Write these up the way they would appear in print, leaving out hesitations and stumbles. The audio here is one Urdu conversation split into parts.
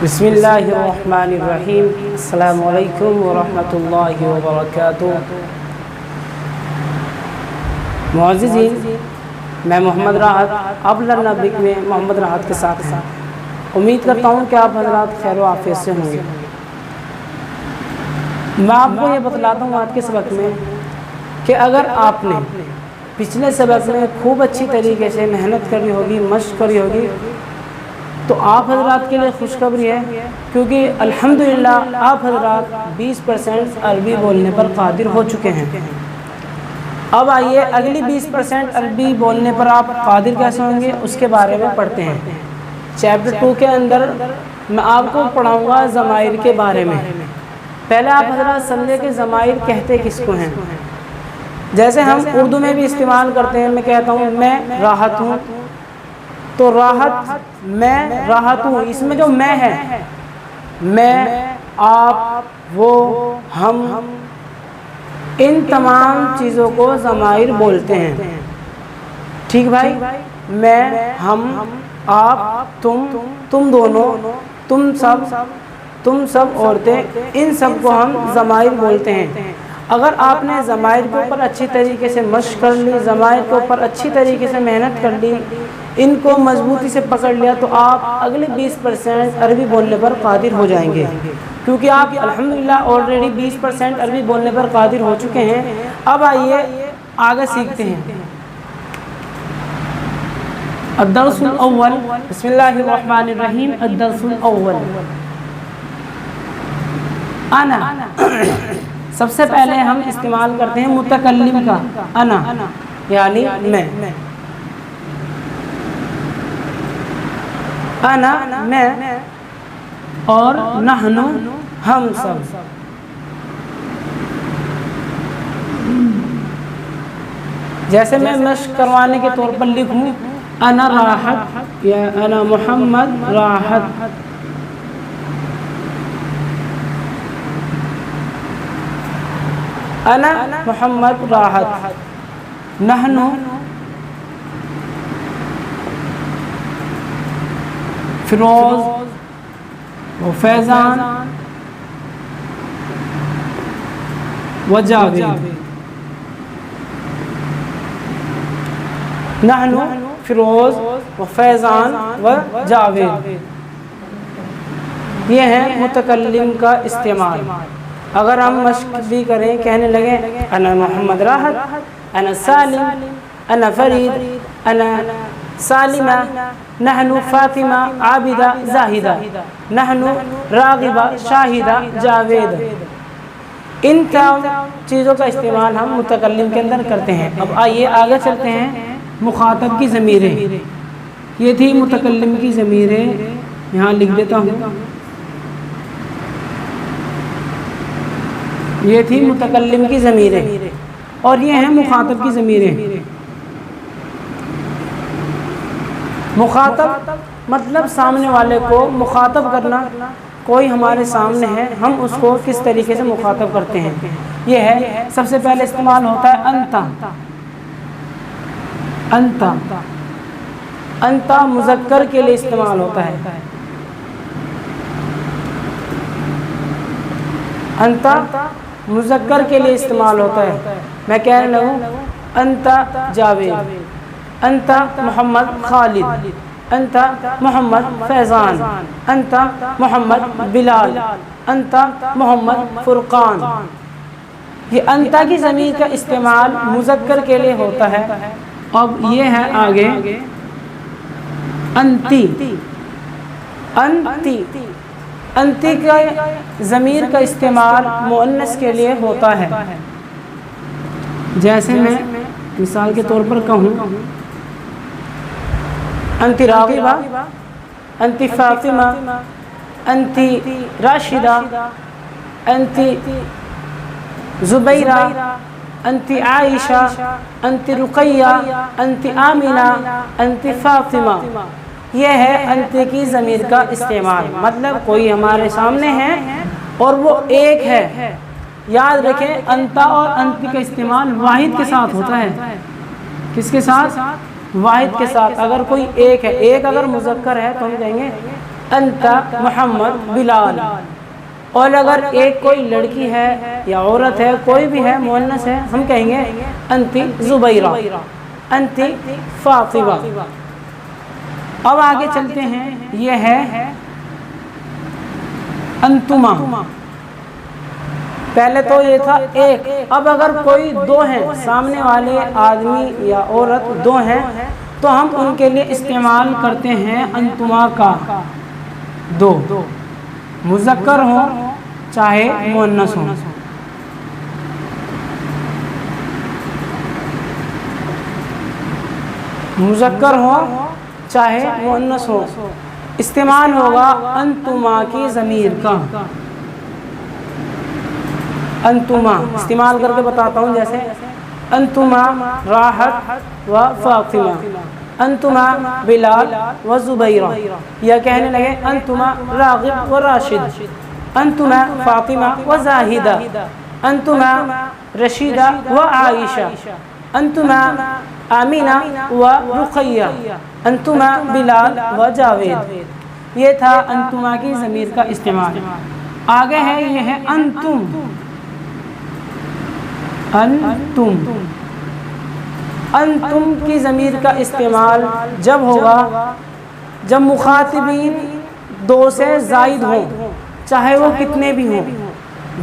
بسم اللہ الرحمن الرحیم۔ السلام علیکم ورحمۃ اللہ وبرکاتہ۔ معززین، میں محمد راحت اب لرنبک میں محمد راحت کے ساتھ ہیں۔ امید کرتا ہوں کہ آپ حضرات خیر و عافیت سے ہوں گے۔ میں آپ کو یہ بتلاتا ہوں آج کے سبق میں کہ اگر آپ نے پچھلے سبق میں خوب اچھی طریقے سے محنت کری ہوگی، مشق کری ہوگی، تو آپ حضرات کے لیے خوشخبری ہے، کیونکہ الحمدللہ آپ حضرات 20% عربی بولنے پر قادر ہو چکے ہیں۔ اب آئیے اگلی 20% عربی بولنے پر آپ قادر کیسے ہوں گے اس کے بارے میں پڑھتے ہیں۔ چیپٹر 2 کے اندر میں آپ کو پڑھاؤں گا ضمائر کے بارے میں۔ پہلے آپ حضرات سمجھے کہ ضمائر کہتے کس کو ہیں۔ جیسے ہم اردو میں بھی استعمال کرتے ہیں، میں کہتا ہوں میں راحت ہوں، تو راحت میں راحت ہوں، اس میں جو میں ہے، میں، آپ، وہ، ہم، ان تمام چیزوں کو ضمائر بولتے ہیں۔ ٹھیک بھائی؟ میں، ہم، آپ، تم دونوں، تم سب عورتیں، ان سب کو ہم ضمائر بولتے ہیں۔ اگر آپ نے ضمائر کے اوپر اچھی طریقے سے مشق کر لی، ضمائر کے اوپر اچھی طریقے سے محنت کر لی، ان کو مضبوطی سے پکڑ لیا، تو آپ اگلے 20% عربی بولنے پر قادر ہو جائیں گے، کیونکہ آپ الحمدللہ آلریڈی 20% عربی بولنے پر قادر ہو چکے ہیں۔ اب آئیے آگے سیکھتے ہیں۔ الدرس الاول، بسم اللہ الرحمن الرحیم۔ الدرس الاول، انا۔ سب سے پہلے ہم استعمال کرتے ہیں متکلم کا انا، یعنی میں۔ انا میں، اور نحن ہم سب۔ جیسے میں مشق کروانے کے طور پر لکھوں انا راحت یا انا محمد راحت، انا محمد راحت، نحن فیروز و فیضان و جاوید، نحن فیروز و فیضان و جاوید۔ یہ ہے متکلم کا استعمال۔ اگر ہم مشق بھی کریں، کہنے لگے انا محمد راحت، انا سالم، انا فرید، انا سالمہ، نحن فاطمہ عابدہ زاہدہ، نحن راغبہ شاہدہ جاوید، ان چیزوں کا استعمال ہم متکلم کے اندر کرتے ہیں۔ اب آئیے آگے چلتے ہیں۔ مخاطب کی ضمیریں، یہ تھی متکلم کی ضمیریں، یہاں لکھ دیتا ہوں، یہ تھی متکلم کی ضمیریں، اور یہ ہیں مخاطب کی ضمیریں۔ مخاطب مطلب سامنے والے کو مخاطب کرنا، کوئی ہمارے سامنے ہے، ہم اس کو کس طریقے سے مخاطب کرتے ہیں۔ یہ ہے سب سے پہلے استعمال ہوتا ہے انتا۔ انتا، انتا مذکر کے لیے استعمال ہوتا ہے۔ انتا مذکر کے لیے استعمال ہوتا ہے۔ میں کہنے لگوں انتا جاوید، انتا محمد خالد، انتا محمد فیضان، انتا محمد بلال، انتا محمد فرقان۔ یہ انتا کی ضمیر کا استعمال مذکر کے لیے ہوتا ہے۔ اب یہ ہے آگے انتی۔ انتی، انتی کا ضمیر کا استعمال مؤنث کے لیے ہوتا ہے۔ جیسے میں مثال کے طور پر کہوں انتی راغبہ، انتی فاطمہ، انتی راشدہ، انتی زبیرہ، انتی عائشہ، انتی رقیہ، انتی آمنہ، انتی فاطمہ۔ یہ ہے انتی کی ضمیر کا استعمال، مطلب کوئی ہمارے سامنے ہے اور وہ ایک ہے۔ یاد رکھیں انتا اور انتی کا استعمال واحد کے ساتھ ہوتا ہے۔ کس کے ساتھ؟ واحد کے ساتھ۔ اگر کوئی ایک ہے، ایک اگر مذکر ہے تو ہم کہیں گے انت محمد بلال. اور اگر ایک کوئی لڑکی ہے یا عورت ہے کوئی بھی ہے مؤنث ہے ہم کہیں گے انتی زبیرہ انتی فاطمہ. اب آگے چلتے ہیں یہ ہے انتما. پہلے تو یہ تھا ایک. اب اگر کوئی دو ہیں سامنے والے آدمی یا عورت دو ہیں تو ہم ان کے لیے استعمال کرتے ہیں انتما کا دو مذکر ہوں چاہے مؤنث ہوں. مذکر ہو چاہے مؤنث ہو استعمال ہوگا انتما کی ضمیر کا. انتما استعمال کر کے بتاتا ہوں جیسے انتما راحت و فاطمہ انتما بلال و زبیرہ. یا کہنے لگے انتما راغب و راشد انتما فاطمہ و زاہدہ انتما رشیدہ و عائشہ انتما آمینہ و رقیہ انتما بلال و جاوید. یہ تھا انتما کی ضمیر کا استعمال. آگے ہے یہ ہے انتم. انتم انتم کی ضمیر کا استعمال جب ہوگا جب مخاطبین دو سے زائد ہوں چاہے وہ کتنے بھی ہوں.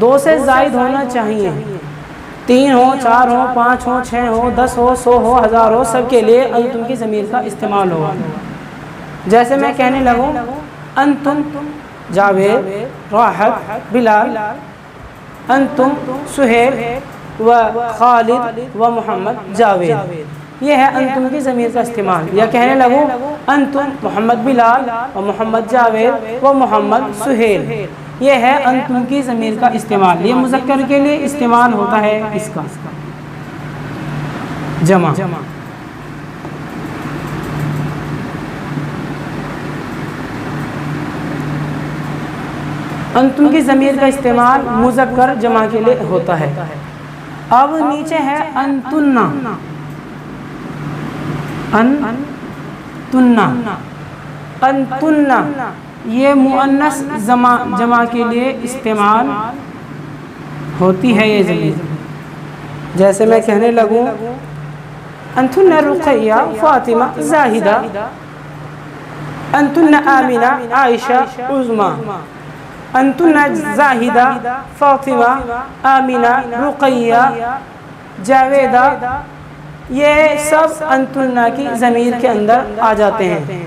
دو سے زائد ہونا چاہیے. 3 ہو 4 ہو 5 ہو 6 ہو 10 ہو 100 ہو 1000 ہو سب کے لیے انتم کی ضمیر کا استعمال ہوگا. جیسے میں کہنے لگوں انتم جاوید راحت بلال انتم سہیل و خالد و محمد جاوید. یہ ہے انتم کی ضمیر کا استعمال. یا کہنے لگوں انتم محمد بلال و محمد جاوید و محمد سہیل. یہ ہے انتم کی ضمیر کا استعمال. یہ مذکر کے لیے استعمال ہوتا ہے اس کا جمع. انتم کی ضمیر کا استعمال مذکر جمع کے لیے ہوتا ہے. اب نیچے ہے انتنا. انتنا انتنا یہ مؤنث جمع کے لیے استعمال ہوتی ہے یہ ضمیر. جیسے میں کہنے لگوں انتنا رقیہ فاطمہ زاہدہ انتنا آمینہ عائشہ عظمیٰ انتنا زاہدہ فاطمہ آمینہ رقیہ جاویدہ. یہ سب انتنا کی ضمیر کے اندر آ جاتے ہیں.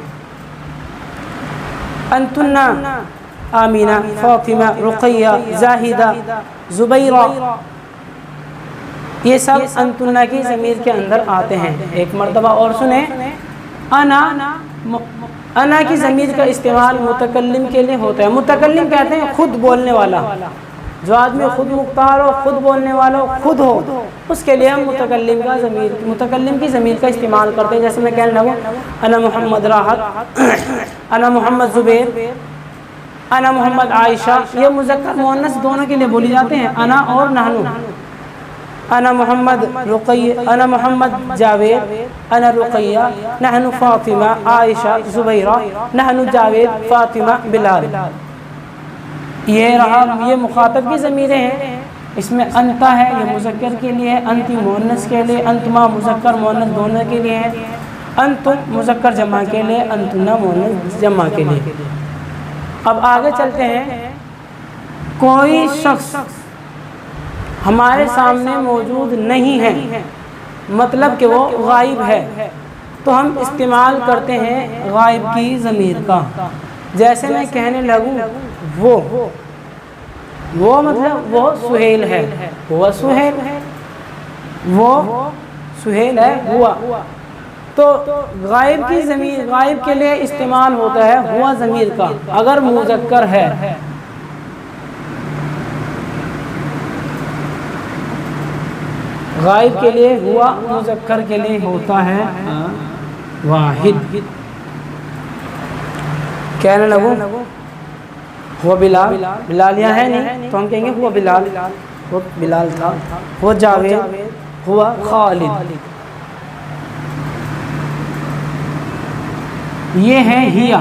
انتنا آمینہ فاطمہ رقیہ زاہدہ زبیرہ یہ سب انتنا کی ضمیر کے اندر آتے ہیں. ایک مرتبہ اور سنیں انا کی ضمیر کا استعمال متکلم کے لیے ہوتا ہے. متکلم کہتے ہیں خود بولنے والا. جو آدمی خود مختار ہو خود بولنے والا ہو خود ہو اس کے لیے ہم متکلم کی ضمیر کا استعمال کرتے ہیں. جیسے میں کہنے لگوں انا محمد راحت انا محمد زبیر انا محمد عائشہ. یہ مذکر مؤنث دونوں کے لیے بولی جاتے ہیں انا اور نحنو. انا محمد رقیہ انا محمد جاوید انا رقیہ نحن فاطمہ عائشہ زبیرہ نحن جاوید فاطمہ بلال. یہ رہا یہ مخاطب کی ضمیریں ہیں. اس میں انتا ہے یہ مذکر کے لیے ہے انتی مؤنث کے لیے انتما مذکر مؤنث دونوں کے لیے ہے انتم مذکر جمع کے لیے انتنا مؤنث جمع کے لیے. اب آگے چلتے ہیں. کوئی شخص ہمارے سامنے موجود نہیں ہے مطلب کہ وہ غائب ہے تو ہم استعمال کرتے ہیں غائب کی ضمیر کا. جیسے میں کہنے لگوں وہ مطلب وہ سہیل ہے وہ سہیل ہے وہ سہیل ہے ہوا. تو غائب کی ضمیر غائب کے لیے استعمال ہوتا ہے ہوا ضمیر کا اگر مذکر ہے. غائب کے لیے ہوا مذکر کے لیے ہوتا ہے واحد. کہنے لگوں وہ بلال. بلال یہاں ہے نہیں تو ہم کہیں گے وہ بلال. وہ بلال تھا. وہ جاوید ہوا خالد. یہ ہے ہیا.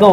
2